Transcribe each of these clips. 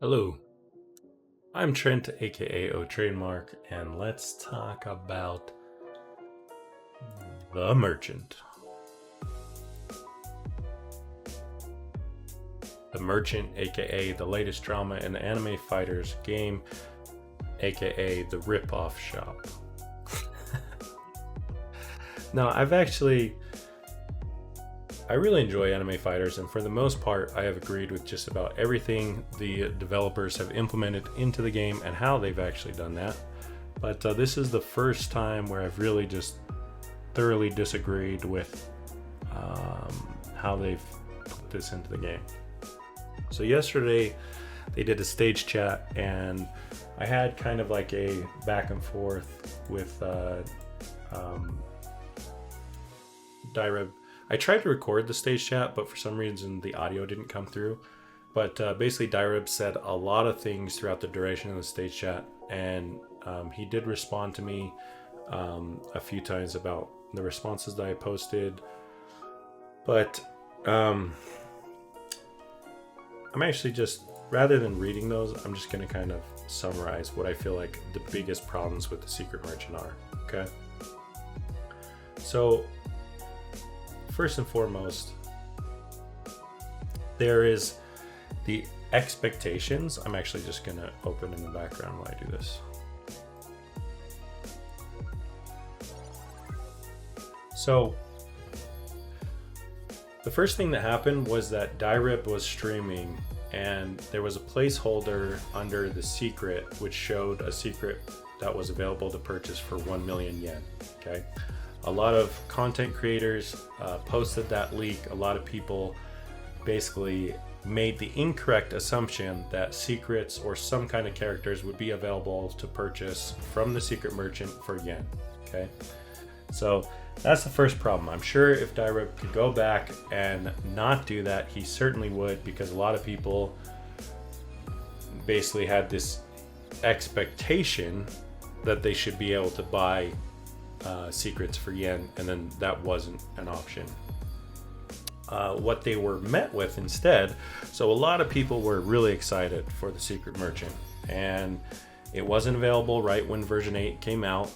Hello, I'm Trent, aka oTradeMark, and let's talk about the Merchant. The Merchant, aka the latest drama in the anime fighters game, aka the rip-off shop. Now, I really enjoy anime fighters, and for the most part, I have agreed with just about everything the developers have implemented into the game and how they've actually done that. But this is the first time where I've really just thoroughly disagreed with how they've put this into the game. So yesterday, they did a stage chat, and I had kind of like a back and forth with Direb. I tried to record the stage chat, but for some reason the audio didn't come through. But basically, Direb said a lot of things throughout the duration of the stage chat, and he did respond to me a few times about the responses that I posted. But I'm actually just, rather than reading those, I'm just going to kind of summarize what I feel like the biggest problems with the Secret Merchant are, okay? So, first and foremost, there is the expectations. I'm actually just going to open in the background while I do this. So, the first thing that happened was that Direb was streaming, and there was a placeholder under the secret which showed a secret that was available to purchase for 1 million yen, okay? A lot of content creators posted that leak. A lot of people basically made the incorrect assumption that secrets or some kind of characters would be available to purchase from the Secret Merchant for yen, okay? So that's the first problem. I'm sure if Direb could go back and not do that, he certainly would, because a lot of people basically had this expectation that they should be able to buy secrets for yen, and then that wasn't an option. What they were met with instead, so a lot of people were really excited for the Secret Merchant, and it wasn't available right when version 8 came out.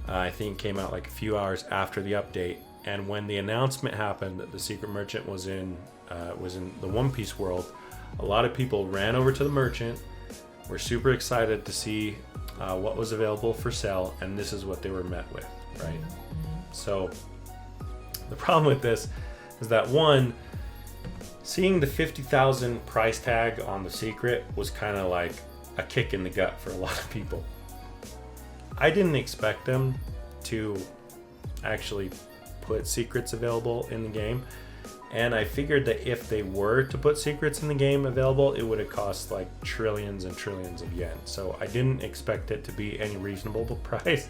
I think it came out like a few hours after the update, and when the announcement happened that the Secret Merchant was in the One Piece world, a lot of people ran over to the Merchant, were super excited to see what was available for sale, and this is what they were met with, right? So the problem with this is that, one, seeing the 50,000 price tag on the secret was kind of like a kick in the gut for a lot of people. I didn't expect them to actually put secrets available in the game, and I figured that if they were to put secrets in the game available, it would have cost like trillions and trillions of yen. So I didn't expect it to be any reasonable price.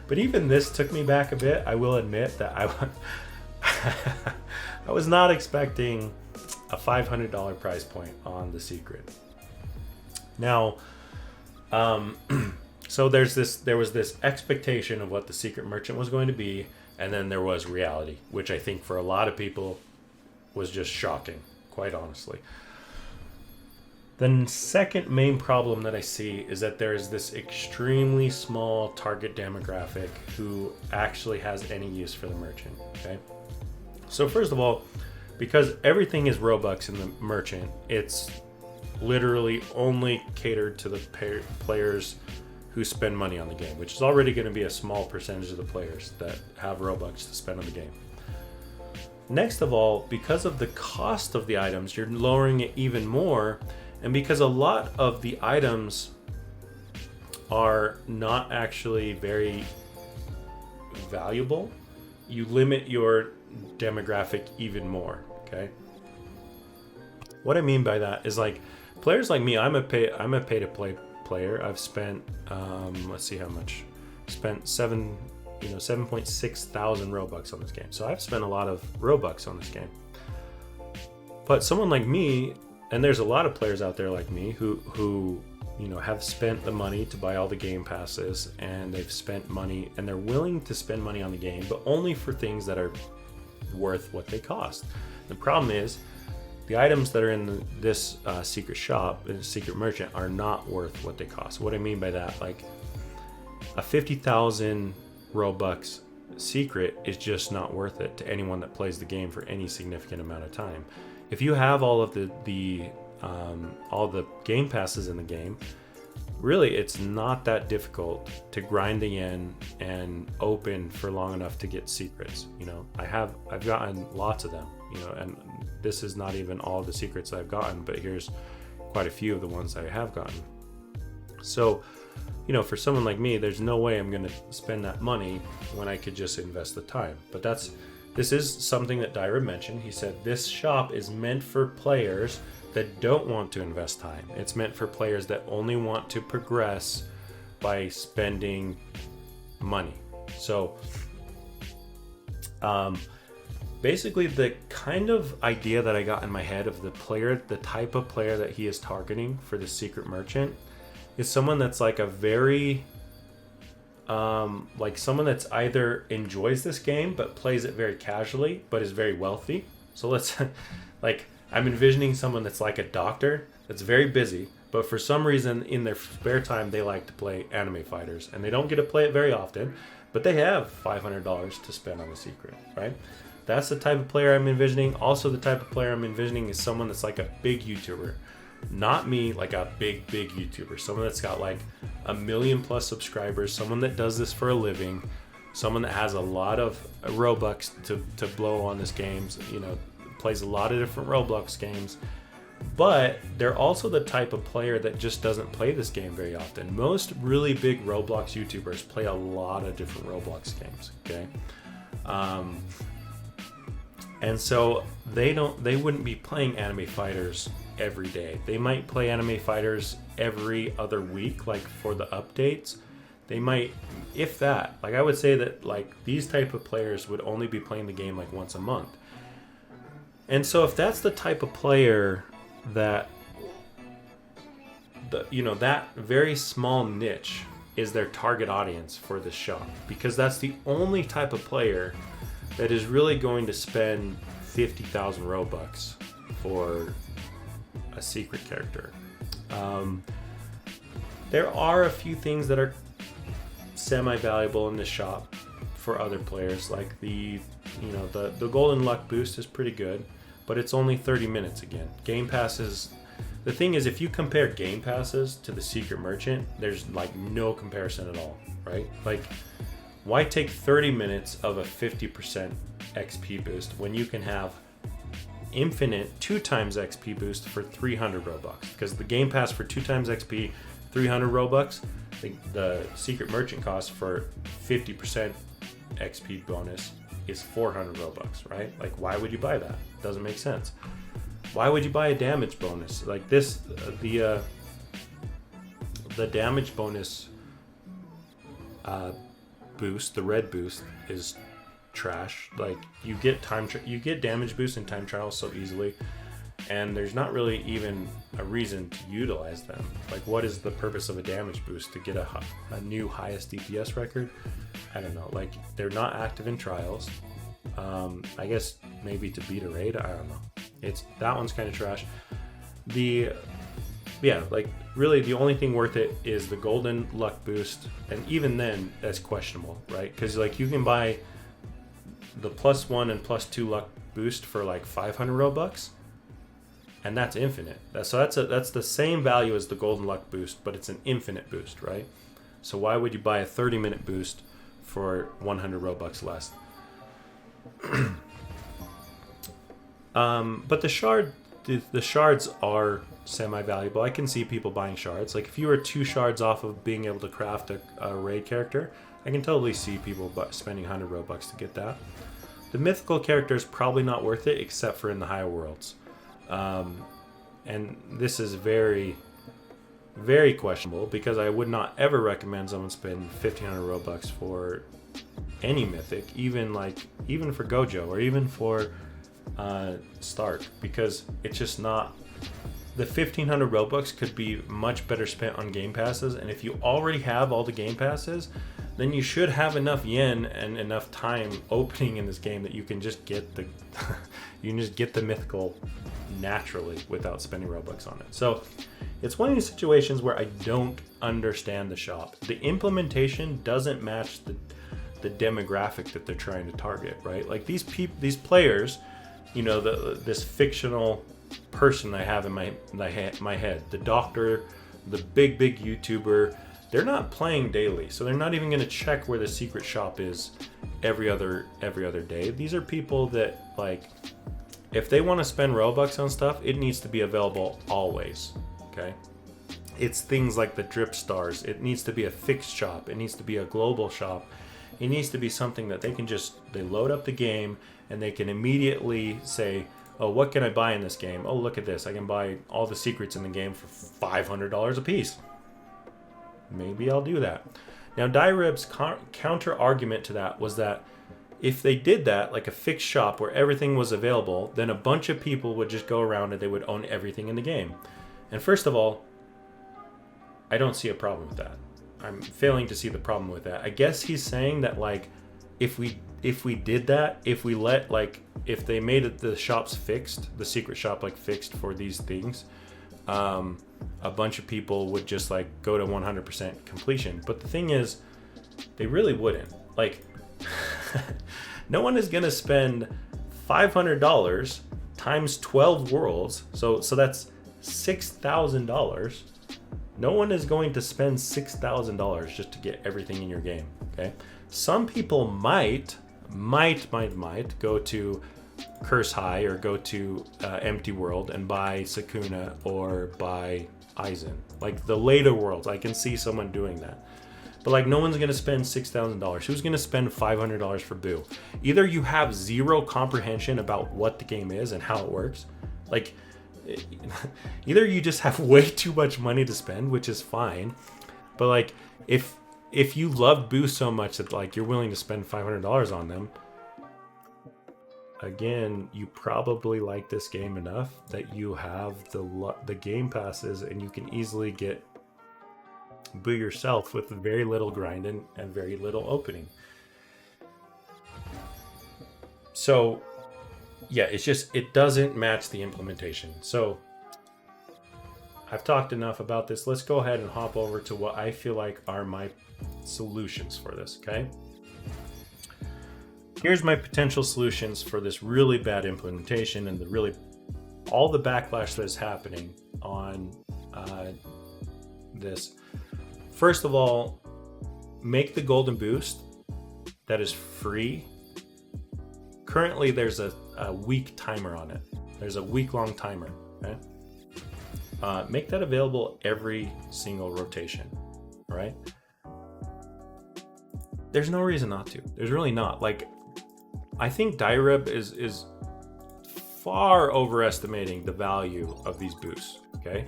But even this took me back a bit. I will admit that I was not expecting a $500 price point on the secret. Now, so there was this expectation of what the Secret Merchant was going to be, and then there was reality, which I think for a lot of people was just shocking, quite honestly. The second main problem that I see is that there is this extremely small target demographic who actually has any use for the Merchant, okay? So first of all, because everything is Robux in the Merchant, it's literally only catered to the players who spend money on the game, which is already going to be a small percentage of the players that have Robux to spend on the game. Next of all, because of the cost of the items, you're lowering it even more, and because a lot of the items are not actually very valuable, you limit your demographic even more, okay? What I mean by that is, like, players like me, I'm a pay to play player. I've spent let's see how much. Spent 7.6 thousand Robux on this game. So I've spent a lot of Robux on this game. But someone like me, and there's a lot of players out there like me who have spent the money to buy all the game passes, and they've spent money, and they're willing to spend money on the game, but only for things that are worth what they cost. The problem is The items that are in this secret shop, secret merchant, are not worth what they cost. What I mean by that, like a 50,000 Robux secret is just not worth it to anyone that plays the game for any significant amount of time. If you have all of all the game passes in the game, really it's not that difficult to grind the yen and open for long enough to get secrets. You know, I've gotten lots of them, you know, and this is not even all the secrets I've gotten, but here's quite a few of the ones I have gotten. So, you know, for someone like me, there's no way I'm going to spend that money when I could just invest the time. But this is something that Dyra mentioned. He said this shop is meant for players that don't want to invest time. It's meant for players that only want to progress by spending money. So basically the kind of idea that I got in my head of the type of player that he is targeting for the secret merchant is someone that's like a very like someone that's either enjoys this game but plays it very casually but is very wealthy. So let's like, I'm envisioning someone that's like a doctor that's very busy, but for some reason in their spare time they like to play anime fighters, and they don't get to play it very often, but they have $500 to spend on a secret, right? That's the type of player I'm envisioning. Also, the type of player I'm envisioning is someone that's like a big YouTuber. Not me, like a big YouTuber. Someone that's got like 1 million+ subscribers. Someone that does this for a living. Someone that has a lot of Robux to blow on this games. You know, plays a lot of different Roblox games. But they're also the type of player that just doesn't play this game very often. Most really big Roblox YouTubers play a lot of different Roblox games, okay? And so they wouldn't be playing anime fighters every day. They might play anime fighters every other week, like for the updates. They might, if that, like I would say that like these type of players would only be playing the game like once a month. And so if that's the type of player that that very small niche is their target audience for this shop, because that's the only type of player that is really going to spend 50,000 Robux for a secret character. There are a few things that are semi-valuable in this shop for other players, like the golden luck boost is pretty good, but it's only 30 minutes again. Game passes, the thing is, if you compare game passes to the secret merchant, there's like no comparison at all, right? Like, why take 30 minutes of a 50% XP boost when you can have infinite 2 times XP boost for 300 Robux? Because the game pass for 2 times XP, 300 Robux, the secret merchant cost for 50% XP bonus is 400 Robux, right? Like, why would you buy that? Doesn't make sense. Why would you buy a damage bonus like this? The damage bonus boost, the red boost, is trash. Like, you get damage boost and time trials so easily, and there's not really even a reason to utilize them. Like, what is the purpose of a damage boost? To get a new highest DPS record? I don't know. Like, they're not active in trials. I guess maybe to beat a raid. I don't know. That one's kind of trash. Like, really the only thing worth it is the golden luck boost, and even then that's questionable, right? Because like, you can buy the +1 and +2 luck boost for like 500 Robux, and that's infinite. So that's the same value as the golden luck boost, but it's an infinite boost, right? So why would you buy a 30-minute boost for 100 Robux less? But the shards are semi-valuable. I can see people buying shards. Like, if you were 2 shards off of being able to craft a raid character, I can totally see people spending 100 Robux to get that. The mythical character is probably not worth it, except for in the higher worlds. And this is very, very questionable, because I would not ever recommend someone spend 1,500 Robux for any mythic, even for Gojo, or even for Stark, because it's just not. The 1,500 Robux could be much better spent on game passes, and if you already have all the game passes, then you should have enough yen and enough time opening in this game that you can just get the mythical naturally without spending Robux on it. So it's one of these situations where I don't understand the shop. The implementation doesn't match the demographic that they're trying to target, right? Like these players, you know, this fictional person I have in my head, the doctor, the big YouTuber, they're not playing daily, so they're not even going to check where the secret shop is every other day. These are people that, like, if they want to spend Robux on stuff, it needs to be available always. Okay, it's things like the drip stars. It needs to be a fixed shop. It needs to be a global shop. It needs to be something that they load up the game and they can immediately say, oh, what can I buy in this game? Oh, look at this. I can buy all the secrets in the game for $500 a piece. Maybe I'll do that. Now, Dirib's counter argument to that was that if they did that, like a fixed shop where everything was available, then a bunch of people would just go around and they would own everything in the game. And first of all, I don't see a problem with that. I'm failing to see the problem with that. I guess he's saying that, like, if we did that, if we let, like, if they made it the shops fixed, the secret shop like fixed for these things, a bunch of people would just like go to 100% completion. But the thing is, they really wouldn't. Like, no one is gonna spend $500 times 12 worlds, so that's $6,000. No one is going to spend $6,000 just to get everything in your game. Okay, some people might go to Curse High or go to Empty World and buy Sakuna or buy Aizen. Like the later worlds, I can see someone doing that. But like, no one's gonna spend $6,000. Who's gonna spend $500 for Boo? Either you have zero comprehension about what the game is and how it works, like either you just have way too much money to spend, which is fine, but like if you love Boo so much that like you're willing to spend $500 on them, again, you probably like this game enough that you have the game passes and you can easily get Boo yourself with very little grinding and very little opening. So yeah, it's just, it doesn't match the implementation. So I've talked enough about this. Let's go ahead and hop over to what I feel like are my solutions for this, okay? Here's my potential solutions for this really bad implementation and all the backlash that is happening on this. First of all, make the golden boost that is free. Currently, there's a week timer on it. There's a week-long timer. Okay? Make that available every single rotation. All right? There's no reason not to. There's really not. Like, I think Dirib is far overestimating the value of these boosts. Okay?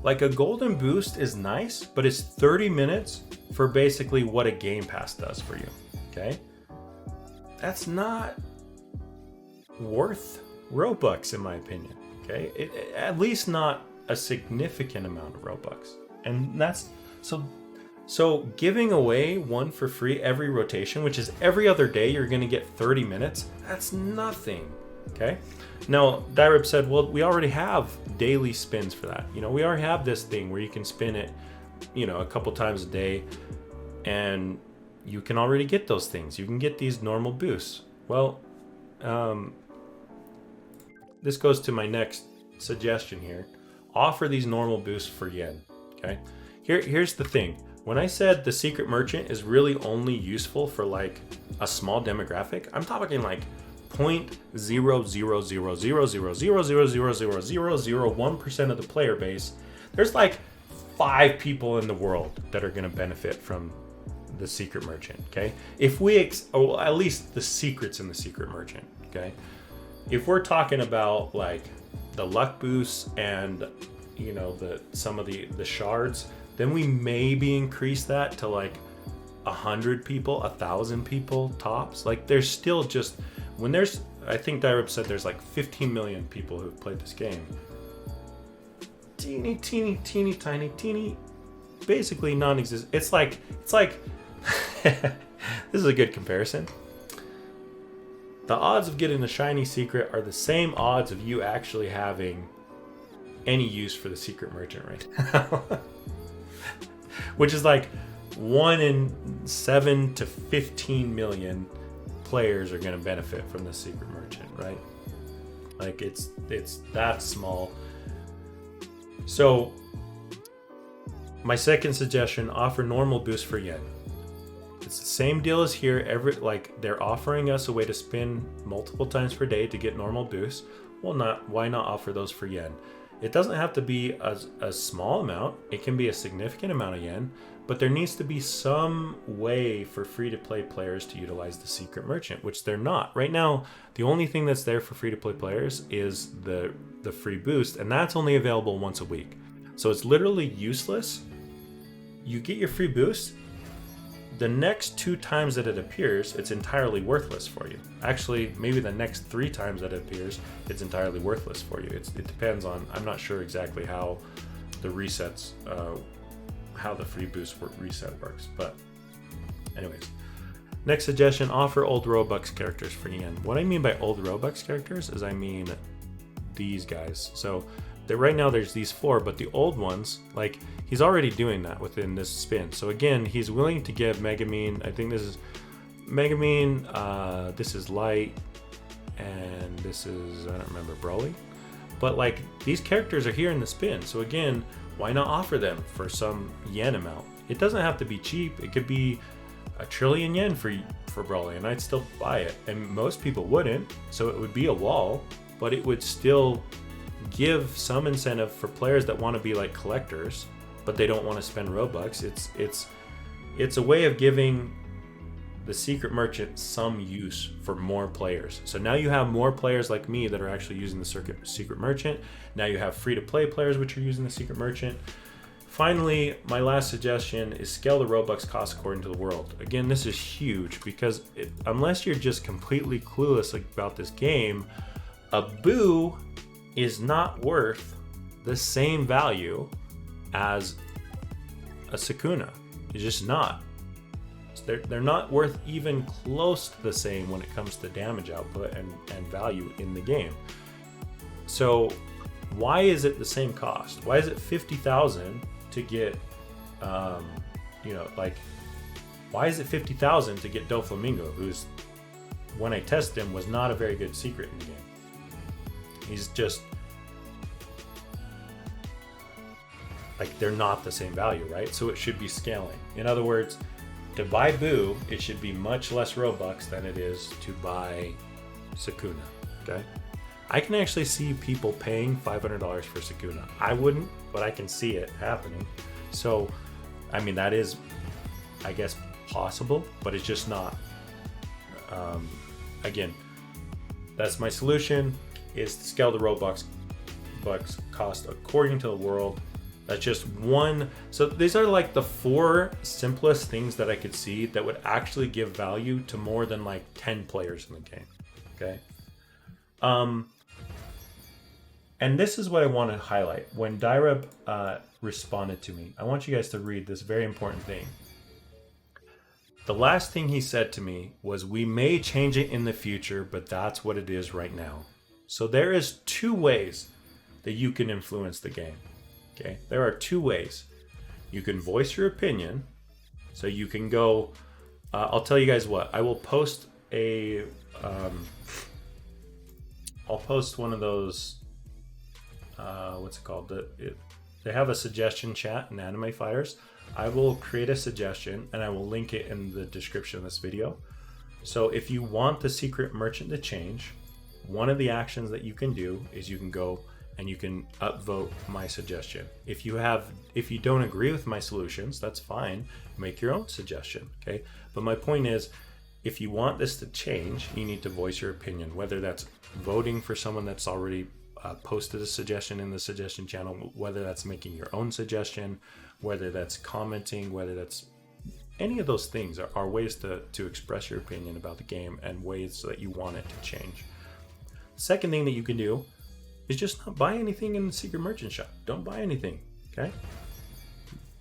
Like, a golden boost is nice, but it's 30 minutes for basically what a game pass does for you. Okay? That's not worth Robux, in my opinion. Okay, at least not a significant amount of Robux, and that's so giving away one for free every rotation, which is every other day, you're going to get 30 minutes. That's nothing. Okay, now Dirib said, well, we already have daily spins for that. You know, we already have this thing where you can spin it, you know, a couple times a day, and you can already get those things. You can get these normal boosts. Well, this goes to my next suggestion here. Offer these normal boosts for yen. Okay. Here's the thing. When I said the secret merchant is really only useful for like a small demographic, I'm talking like 0.0000000000001% of the player base. There's like 5 people in the world that are going to benefit from the secret merchant. Okay. If we, or at least the secrets in the secret merchant. Okay. If we're talking about like the luck boosts and, you know, some of the shards, then we maybe increase that to like 100 people, 1,000 people tops. Like, there's still just, when there's, I think Dirib said there's like 15 million people who've played this game. Teeny, tiny, basically non-existent. It's like this is a good comparison. the odds of getting a shiny secret are the same odds of you actually having any use for the secret merchant right now. Which is like 1 in 7 to 15 million players are going to benefit from the secret merchant, right? Like it's that small. So my second suggestion, offer normal boost for yen. It's the same deal as here. They're offering us a way to spin multiple times per day to get normal boosts. Well, why not offer those for yen? It doesn't have to be a small amount. It can be a significant amount of yen, but there needs to be some way for free-to-play players to utilize the secret merchant, which they're not. Right now, the only thing that's there for free-to-play players is the free boost, and that's only available once a week. So it's literally useless. You get your free boost. The next 2 times that it appears, it's entirely worthless for you. Actually, maybe the next 3 times that it appears, it's entirely worthless for you. It depends on, I'm not sure exactly how the resets, how the free boost reset works. But anyways, next suggestion, offer old Robux characters for yen. What I mean by old Robux characters is I mean these guys. So right now there's these 4, but the old ones, like he's already doing that within this spin. So again, he's willing to give Megamine, I think this is Megamine, this is Light, and this is, I don't remember, Broly. But like these characters are here in the spin. So again, why not offer them for some yen amount? It doesn't have to be cheap. It could be 1 trillion yen for Broly, and I'd still buy it. And most people wouldn't, so it would be a wall, but it would still give some incentive for players that want to be like collectors, but they don't want to spend Robux. It's a way of giving the secret merchant some use for more players. So now you have more players like me that are actually using the secret merchant. Now you have free-to-play players which are using the secret merchant. Finally, my last suggestion is scale the Robux cost according to the world. Again, this is huge because unless you're just completely clueless about this game, a boo is not worth the same value as a Sukuna. It's just not. They're not worth even close to the same when it comes to damage output and value in the game. So why is it the same cost? Why is it 50,000 to get, why is it 50,000 to get Doflamingo, who's, when I tested him, was not a very good secret in the game. He's just, like, they're not the same value, right? So it should be scaling. In other words, to buy Boo, it should be much less Robux than it is to buy Sukuna, okay? I can actually see people paying $500 for Sukuna. I wouldn't, but I can see it happening. So, I mean, that is, I guess, possible, but it's just not. Again, that's my solution, is to scale the Robux cost according to the world. That's just one. So these are like the 4 simplest things that I could see that would actually give value to more than like 10 players in the game. Okay. And this is what I want to highlight. When Dyreb responded to me, I want you guys to read this very important thing. The last thing he said to me was, we may change it in the future, but that's what it is right now. So there is 2 ways that you can influence the game. Okay, there are 2 ways. You can voice your opinion. So you can go, I'll tell you guys what, I will post I'll post one of those, what's it called? They have a suggestion chat in Anime Fighters. I will create a suggestion and I will link it in the description of this video. So if you want the secret merchant to change, one of the actions that you can do is you can go and you can upvote my suggestion. If you don't agree with my solutions, that's fine. Make your own suggestion, okay? But my point is, if you want this to change, you need to voice your opinion, whether that's voting for someone that's already posted a suggestion in the suggestion channel, whether that's making your own suggestion, whether that's commenting, whether that's any of those things are ways to express your opinion about the game and ways that you want it to change. Second thing that you can do is just not buy anything in the secret merchant shop. Don't buy anything, okay?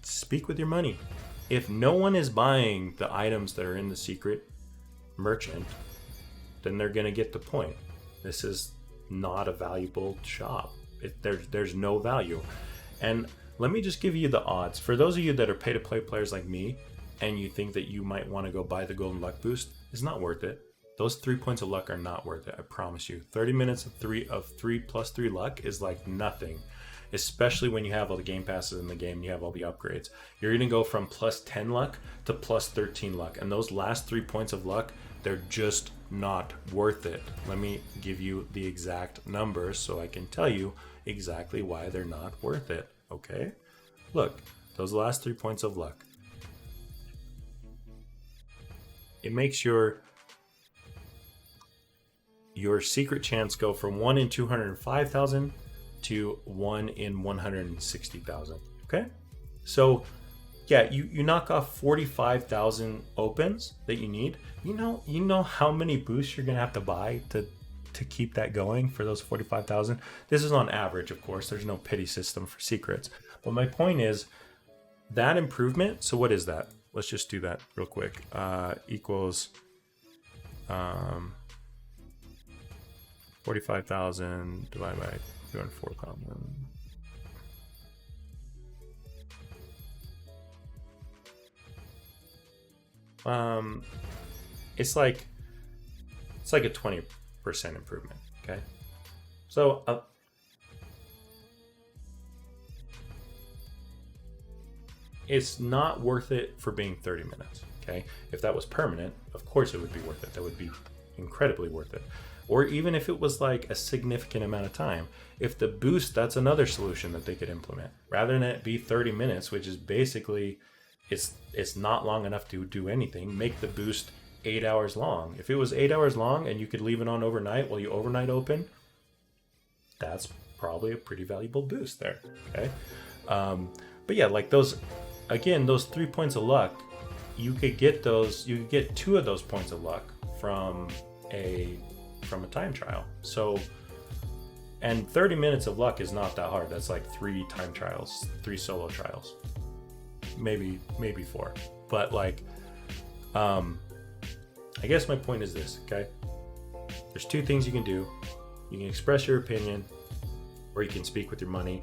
Speak with your money. If no one is buying the items that are in the secret merchant, then they're going to get the point. This is not a valuable shop. There's no value. And let me just give you the odds. For those of you that are pay-to-play players like me, and you think that you might want to go buy the golden luck boost, it's not worth it. Those 3 points of luck are not worth it, I promise you. 30 minutes of 3 plus 3 luck is like nothing, especially when you have all the game passes in the game and you have all the upgrades. You're going to go from plus 10 luck to plus 13 luck, and those last 3 points of luck, they're just not worth it. Let me give you the exact numbers so I can tell you exactly why they're not worth it, okay? Look, those last 3 points of luck. It makes your secret chance go from 1 in 205,000 to 1 in 160,000. Okay, so yeah, you knock off 45,000 opens that you need. You know how many boosts you're gonna have to buy to keep that going for those 45,000. This is on average, of course. There's no pity system for secrets, but my point is that improvement. So what is that? Let's just do that real quick. Equals 45,000 divided by 204,000. It's like a 20% improvement. Okay, so it's not worth it for being 30 minutes. Okay, if that was permanent, of course it would be worth it. That would be incredibly worth it. Or even if it was like a significant amount of time. If the boost, that's another solution that they could implement. Rather than it be 30 minutes, which is basically, it's not long enough to do anything, make the boost 8 hours long. If it was 8 hours long and you could leave it on overnight while you overnight open, that's probably a pretty valuable boost there, okay? But yeah, like those 3 points of luck, you could get 2 of those points of luck from a time trial. So, and 30 minutes of luck is not that hard. That's like 3 time trials, 3 solo trials, maybe 4. But like, I guess my point is this, okay? There's 2 things you can do. You can express your opinion, or you can speak with your money.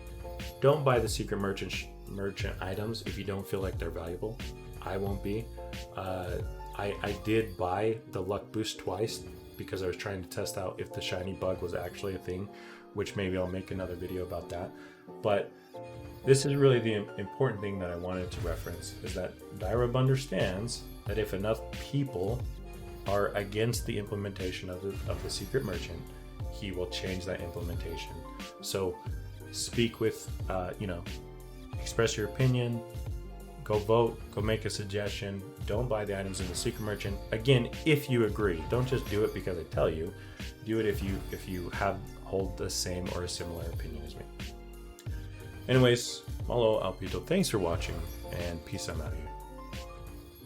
Don't buy the secret merchant items if you don't feel like they're valuable. I won't be. I did buy the luck boost twice because I was trying to test out if the shiny bug was actually a thing, which maybe I'll make another video about that. But this is really the important thing that I wanted to reference, is that Dyrub understands that if enough people are against the implementation of the secret merchant, he will change that implementation. So speak with, express your opinion, go vote, go make a suggestion. Don't buy the items in the secret merchant. Again, if you agree, don't just do it because I tell you. Do it if you hold the same or a similar opinion as me. Anyways, malo alpito. Thanks for watching, and peace. I'm out of here.